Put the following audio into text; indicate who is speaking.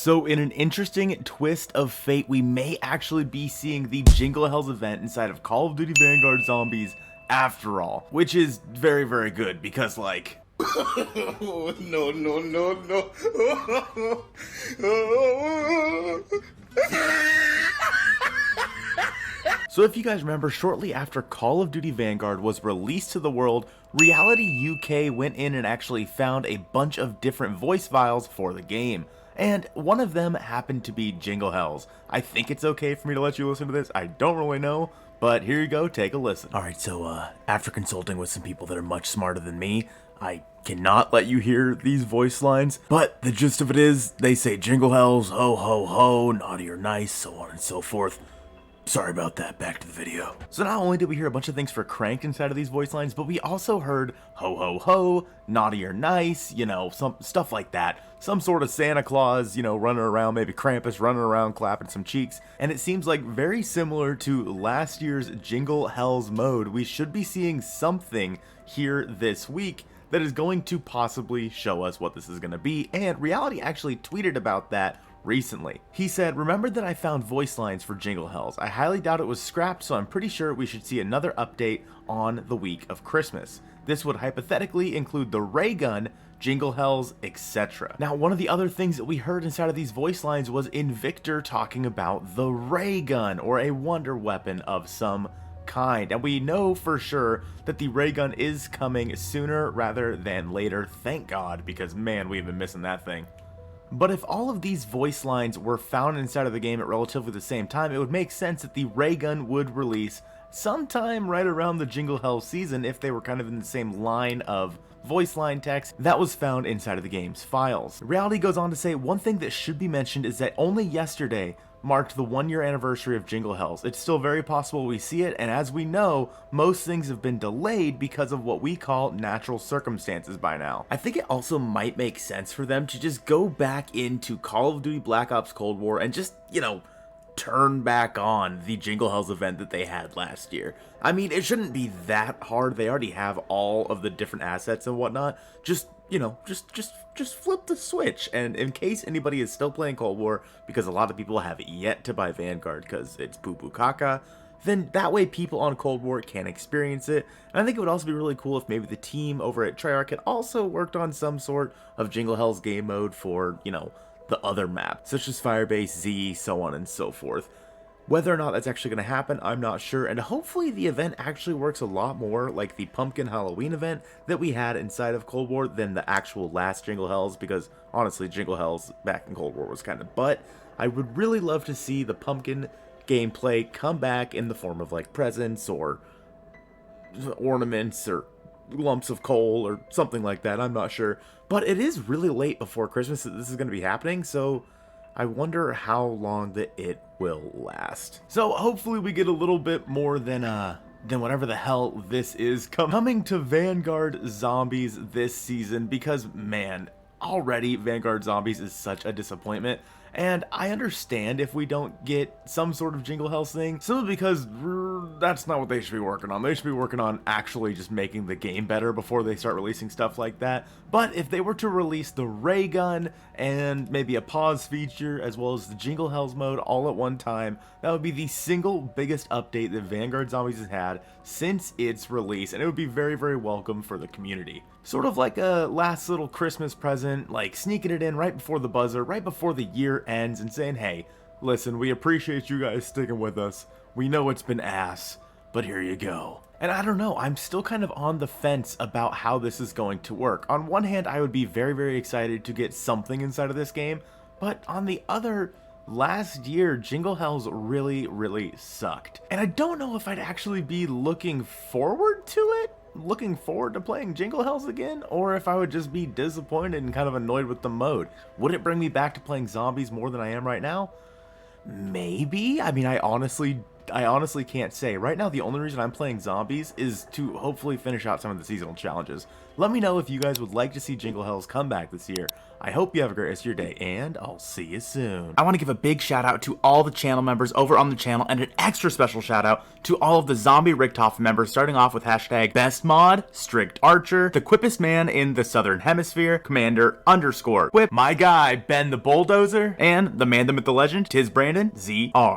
Speaker 1: So in an interesting twist of fate, we may actually be seeing the Jingle Hells event inside of Call of Duty Vanguard Zombies after all, which is very, very good because, like...
Speaker 2: No, no, no, no.
Speaker 1: So if you guys remember, shortly after Call of Duty Vanguard was released to the world, Reality UK went in and actually found a bunch of different voice files for the game. And one of them happened to be Jingle Hells. I think it's okay for me to let you listen to this. I don't really know, but here you go, take a listen. Alright, so after consulting with some people that are much smarter than me, I cannot let you hear these voice lines, but the gist of it is, they say Jingle Hells, ho ho ho, naughty or nice, so on and so forth. Sorry about that, back to the video. So not only did we hear a bunch of things for cranked inside of these voice lines, but we also heard ho ho ho, naughty or nice, you know, some stuff like that. Some sort of Santa Claus, you know, running around, maybe Krampus running around clapping some cheeks. And it seems like very similar to last year's Jingle Hells mode, we should be seeing something here this week that is going to possibly show us what this is going to be. And Reality actually tweeted about that recently. He said, "Remember that I found voice lines for Jingle Hells. I highly doubt it was scrapped, so I'm pretty sure we should see another update on the week of Christmas. This would hypothetically include the Raygun, Jingle Hells, etc." Now, one of the other things that we heard inside of these voice lines was Invictor talking about the Raygun, or a wonder weapon of some kind. And we know for sure that the Raygun is coming sooner rather than later, thank God, because man, we've been missing that thing. But if all of these voice lines were found inside of the game at relatively the same time, it would make sense that the Raygun would release sometime right around the Jingle Hell season if they were kind of in the same line of voice line text that was found inside of the game's files. Reality goes on to say, one thing that should be mentioned is that only yesterday marked the 1-year anniversary of Jingle Hells. It's still very possible we see it, and as we know, most things have been delayed because of what we call natural circumstances by now. I think it also might make sense for them to just go back into Call of Duty Black Ops Cold War and just, you know, turn back on the Jingle Hells event that they had last year. I mean, it shouldn't be that hard. They already have all of the different assets and whatnot. Just, you know, just flip the switch. And in case anybody is still playing Cold War, because a lot of people have yet to buy Vanguard because it's poo-poo caca, then that way people on Cold War can experience it. And I think it would also be really cool if maybe the team over at Treyarch had also worked on some sort of Jingle Hells game mode for, you know, the other map, such as Firebase, Z, so on and so forth. Whether or not that's actually going to happen, I'm not sure, and hopefully the event actually works a lot more like the Pumpkin Halloween event that we had inside of Cold War than the actual last Jingle Hells, because honestly, Jingle Hells back in Cold War was kind of butt. I would really love to see the Pumpkin gameplay come back in the form of like presents or ornaments or lumps of coal or something like that, I'm not sure. But it is really late before Christmas that this is going to be happening, so I wonder how long that it will last. So hopefully we get a little bit more than whatever the hell this is coming to Vanguard Zombies this season, because man, already Vanguard Zombies is such a disappointment. And I understand if we don't get some sort of Jingle Hells thing, simply because that's not what they should be working on. They should be working on actually just making the game better before they start releasing stuff like that. But if they were to release the Raygun and maybe a pause feature as well as the Jingle Hells mode all at one time, that would be the single biggest update that Vanguard Zombies has had since its release, and it would be very, very welcome for the community. Sort of like a last little Christmas present, like sneaking it in right before the buzzer, right before the year ends, and saying, hey, listen, we appreciate you guys sticking with us. We know it's been ass, but here you go. And I don't know, I'm still kind of on the fence about how this is going to work. On one hand, I would be very, very excited to get something inside of this game, but on the other, last year, Jingle Hells really, really sucked. And I don't know if I'd actually be looking forward to it, looking forward to playing Jingle Hells again, or if I would just be disappointed and kind of annoyed with the mode. Would it bring me back to playing zombies more than I am right now? Maybe. I mean, I honestly I honestly can't say. Right now, the only reason I'm playing zombies is to hopefully finish out some of the seasonal challenges. Let me know if you guys would like to see Jingle Hells come back this year. I hope you have a great rest of your day, and I'll see you soon. I want to give a big shout out to all the channel members over on the channel, and an extra special shout out to all of the Zombie Richtofen members, starting off with hashtag BestMod, Strict Archer, the quippest man in the Southern Hemisphere, Commander _ Quip, my guy Ben the Bulldozer, and the man, the myth, the legend, Tiz Brandon ZR.